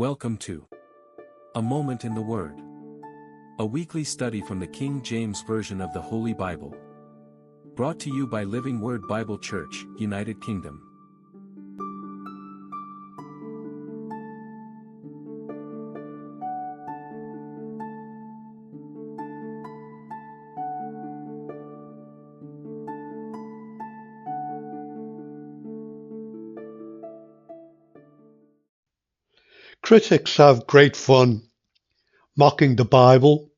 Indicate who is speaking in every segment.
Speaker 1: Welcome to A Moment in the Word, a weekly study from the King James Version of the Holy Bible. Brought to you by Living Word Bible Church, United Kingdom.
Speaker 2: Critics have great fun mocking the Bible.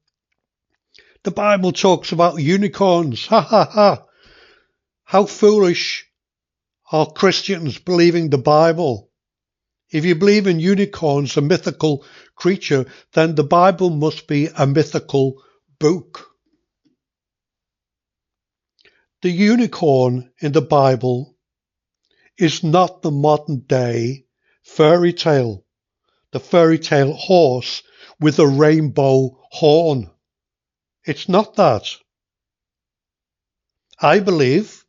Speaker 2: The Bible talks about unicorns. Ha ha ha. How foolish are Christians believing the Bible? If you believe in unicorns, a mythical creature, then the Bible must be a mythical book. The unicorn in the Bible is not the modern day fairy tale. The fairy tale horse with a rainbow horn. It's not that. I believe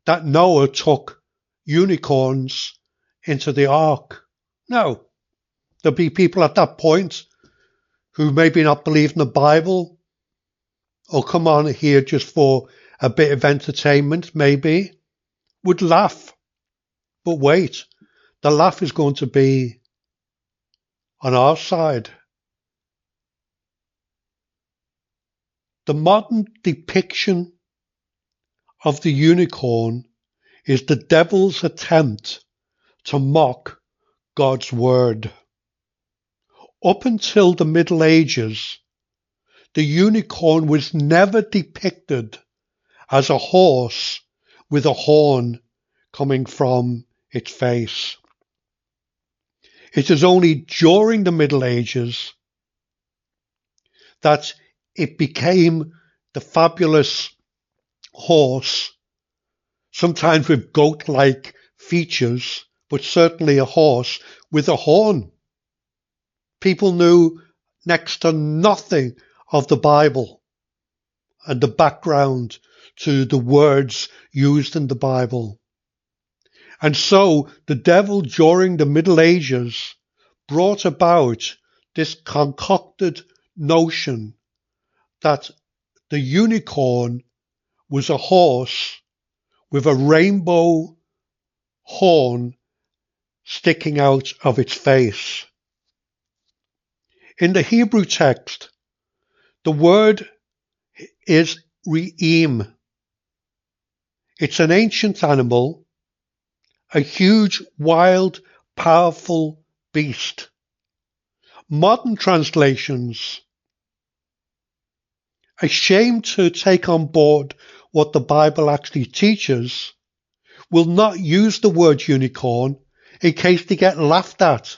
Speaker 2: that Noah took unicorns into the ark. Now, there'll be people at that point who maybe not believe in the Bible or come on here just for a bit of entertainment, maybe, would laugh. But wait, the laugh is going to be on our side. The modern depiction of the unicorn is the devil's attempt to mock God's word. Up until the Middle Ages, the unicorn was never depicted as a horse with a horn coming from its face. It is only during the Middle Ages that it became the fabulous horse, sometimes with goat-like features, but certainly a horse with a horn. People knew next to nothing of the Bible and the background to the words used in the Bible. And so the devil during the Middle Ages brought about this concocted notion that the unicorn was a horse with a rainbow horn sticking out of its face. In the Hebrew text, the word is re'im. It's an ancient animal, a huge, wild, powerful beast. Modern translations, ashamed to take on board what the Bible actually teaches, will not use the word unicorn in case they get laughed at.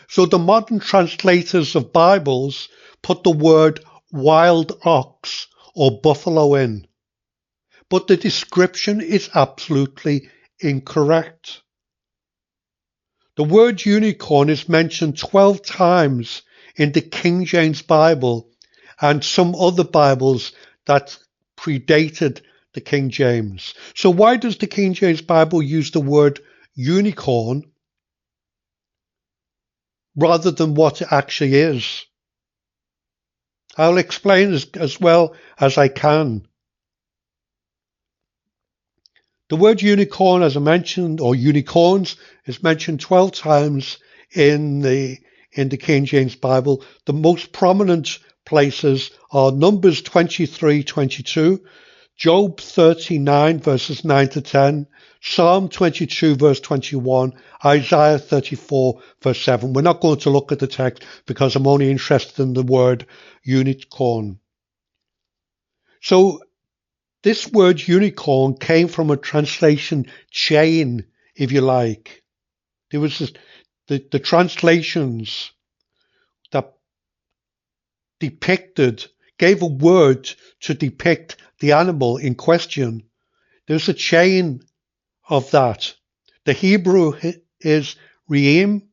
Speaker 2: So the modern translators of Bibles put the word wild ox or buffalo in. But the description is absolutely incorrect. The word unicorn is mentioned 12 times in the King James Bible and some other Bibles that predated the King James. So why does the King James Bible use the word unicorn rather than what it actually is? I'll explain as well as I can. The word unicorn, as I mentioned, or unicorns, is mentioned 12 times in the King James Bible. The most prominent places are Numbers 23:22, Job 39 verses 9 to 10, Psalm 22 verse 21, Isaiah 34 verse 7. We're not going to look at the text because I'm only interested in the word unicorn. So this word unicorn came from a translation chain, if you like. There was the translations that gave a word to depict the animal in question. There's a chain of that. The Hebrew is re'im,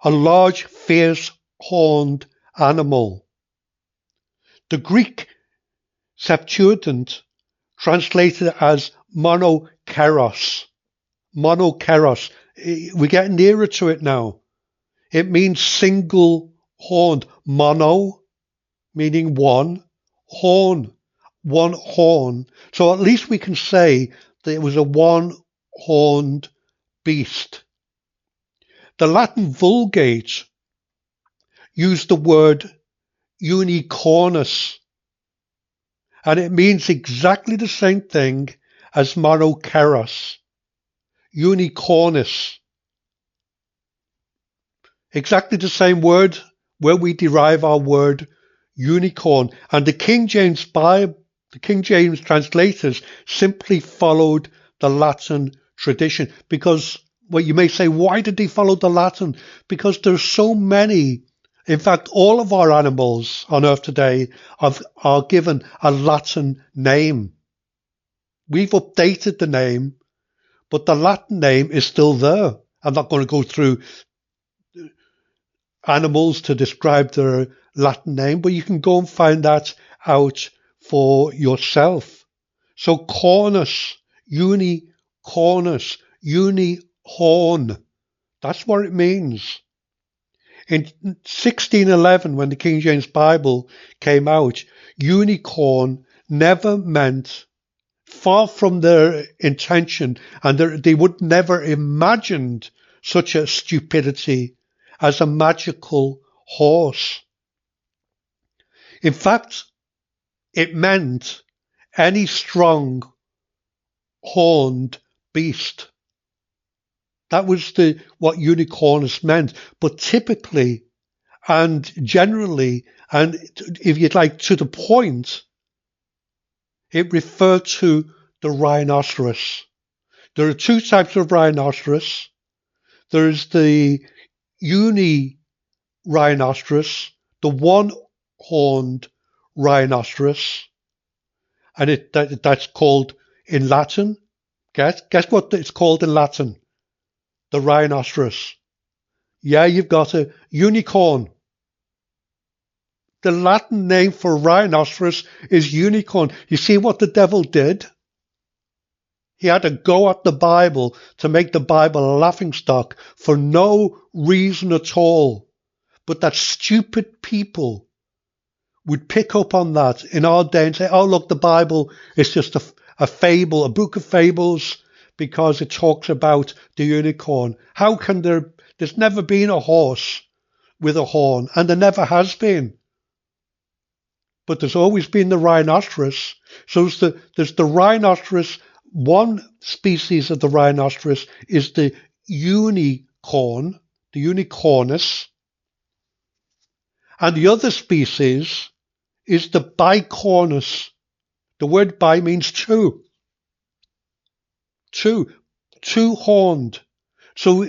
Speaker 2: a large, fierce, horned animal. The Greek Septuagint translated as monokeros. Monokeros We're getting nearer to it now. It means single-horned. Mono, meaning one. Horn, one horn. So at least we can say that it was a one-horned beast. The Latin Vulgate used the word unicornus, and it means exactly the same thing as monoceros. Unicornus. Exactly the same word where we derive our word unicorn. And the King James Bible, the King James translators simply followed the Latin tradition because, well, you may say, why did they follow the Latin? Because there's so many. In fact, all of our animals on Earth today are given a Latin name. We've updated the name, but the Latin name is still there. I'm not going to go through animals to describe their Latin name, but you can go and find that out for yourself. So cornus, unicornus, unihorn, that's what it means. In 1611, when the King James Bible came out, unicorn never meant, far from their intention, and they would never imagined such a stupidity as a magical horse. In fact, it meant any strong horned beast. That was what unicornus meant. But typically and generally, and if you'd like, to the point, it referred to the rhinoceros. There are two types of rhinoceros. There's the rhinoceros, the one-horned rhinoceros, and that's called in Latin. Guess what it's called in Latin? The rhinoceros. Yeah, you've got a unicorn. The Latin name for rhinoceros is unicorn. You see what the devil did? He had to go at the Bible to make the Bible a laughingstock for no reason at all, but that stupid people would pick up on that in our day and say, oh, look, the Bible is just a fable, a book of fables, because it talks about the unicorn. How can there's never been a horse with a horn, and there never has been. But there's always been the rhinoceros. So there's the rhinoceros. One species of the rhinoceros is the unicorn, the unicornus. And the other species is the bicornus. The word bi means two. Two-horned. So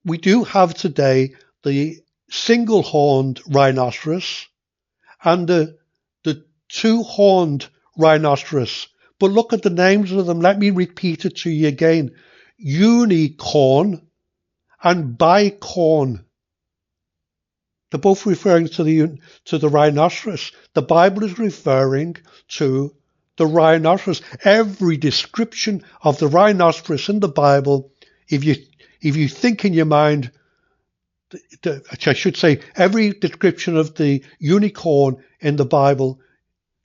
Speaker 2: we do have today the single-horned rhinoceros and the two-horned rhinoceros. But look at the names of them. Let me repeat it to you again. Unicorn and bicorn. They're both referring to the rhinoceros. The Bible is referring to the rhinoceros. Every description of the rhinoceros in the Bible, if you think in your mind, I should say, every description of the unicorn in the Bible,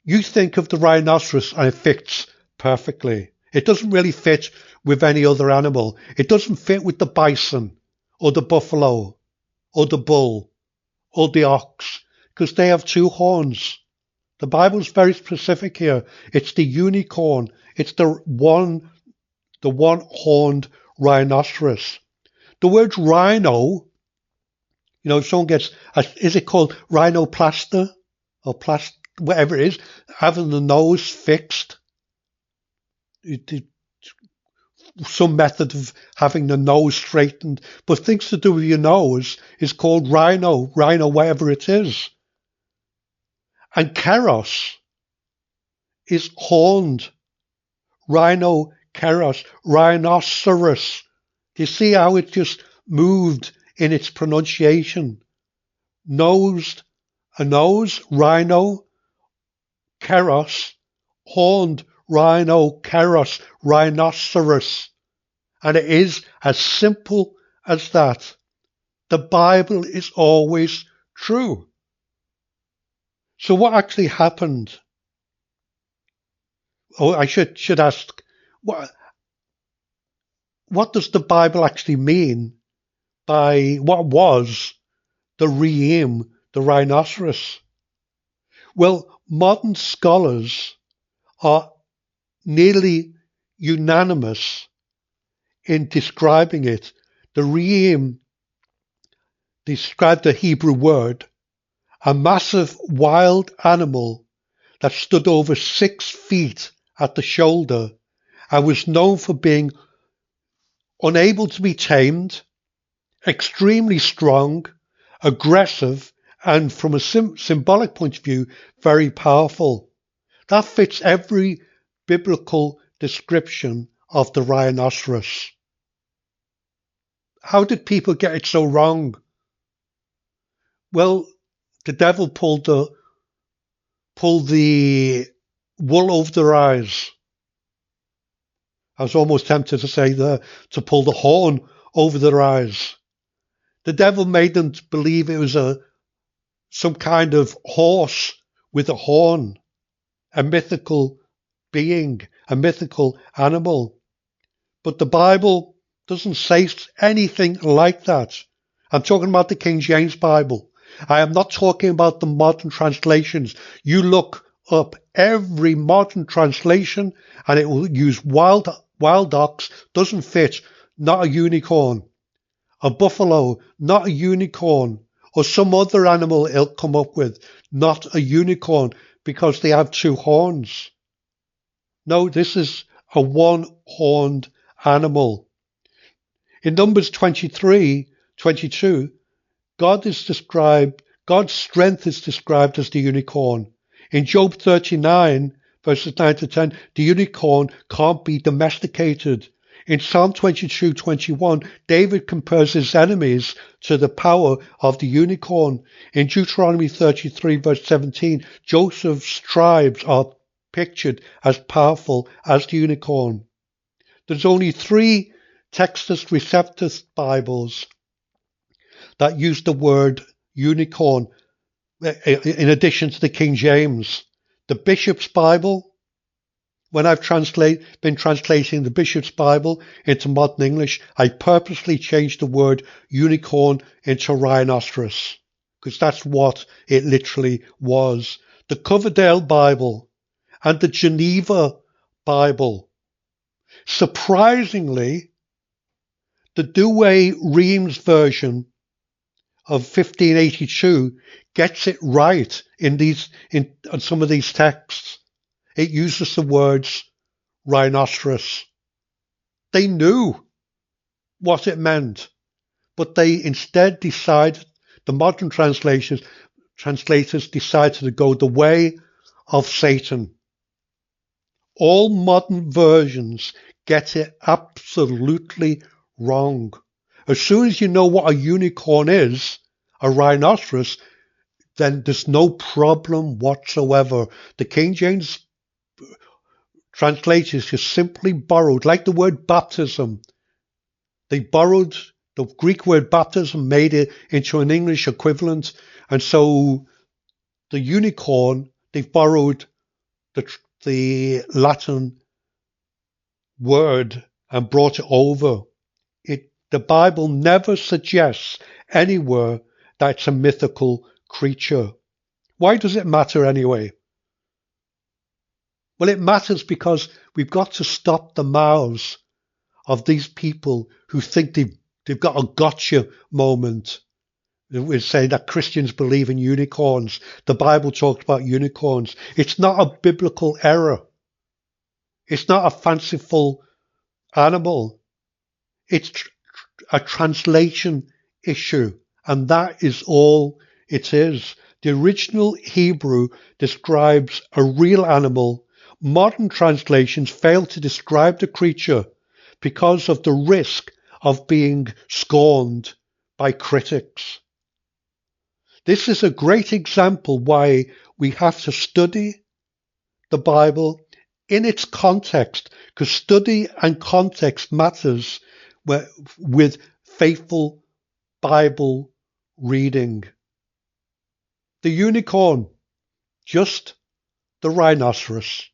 Speaker 2: you think of the rhinoceros and it fits perfectly. It doesn't really fit with any other animal. It doesn't fit with the bison or the buffalo or the bull or the ox, because they have two horns. The Bible's very specific here. It's the unicorn. It's the one-horned rhinoceros. The word rhino, if someone gets, is it called rhinoplasty or whatever it is, having the nose fixed? Some method of having the nose straightened, but things to do with your nose is called rhino, whatever it is. And keros is horned. Rhinoceros, rhinoceros. You see how it just moved in its pronunciation? A nose, rhino, keros, horned, rhinoceros, rhinoceros. And it is as simple as that. The Bible is always true. So what actually happened? Oh, I should ask, what does the Bible actually mean by what was the Re'im, the rhinoceros? Well, modern scholars are nearly unanimous in describing it. The Re'im described the Hebrew word, a massive wild animal that stood over 6 feet at the shoulder and was known for being unable to be tamed, extremely strong, aggressive, and from a symbolic point of view, very powerful. That fits every biblical description of the rhinoceros. How did people get it so wrong? Well, the devil pulled the wool over their eyes. I was almost tempted to say to pull the horn over their eyes. The devil made them believe it was some kind of horse with a horn, a mythical being, a mythical animal. But the Bible doesn't say anything like that. I'm talking about the King James Bible. I am not talking about the modern translations. You look up every modern translation and it will use wild ox, doesn't fit, not a unicorn. A buffalo, not a unicorn. Or some other animal it'll come up with, not a unicorn, because they have 2 horns. No, this is a one-horned animal. In Numbers 23:22, God's strength is described as the unicorn. In Job 39, verses 9 to 10, the unicorn can't be domesticated. In Psalm 22:21, David compares his enemies to the power of the unicorn. In Deuteronomy 33, verse 17, Joseph's tribes are pictured as powerful as the unicorn. There's only 3 Textus Receptus Bibles that use the word unicorn in addition to the King James. The Bishop's Bible, when I've been translating the Bishop's Bible into modern English, I purposely changed the word unicorn into rhinoceros, because that's what it literally was. The Coverdale Bible and the Geneva Bible. Surprisingly, the Douay-Rheims version of 1582 gets it right in some of these texts. It uses the words rhinoceros. They knew what it meant, but they instead decided, the modern translators decided to go the way of Satan. All modern versions get it absolutely wrong. As soon as you know what a unicorn is, a rhinoceros, then there's no problem whatsoever. The King James translators just simply borrowed, like the word baptism. They borrowed the Greek word baptism, made it into an English equivalent. And so the unicorn, they've borrowed the Latin word and brought it over. The Bible never suggests anywhere that it's a mythical creature. Why does it matter anyway? Well, it matters because we've got to stop the mouths of these people who think they've got a gotcha moment. We're saying that Christians believe in unicorns. The Bible talks about unicorns. It's not a biblical error. It's not a fanciful animal. It's a translation issue, and that is all it is. The original Hebrew describes a real animal. Modern translations fail to describe the creature because of the risk of being scorned by critics. This is a great example why we have to study the Bible in its context, because study and context matters with faithful Bible reading. The unicorn, just the rhinoceros.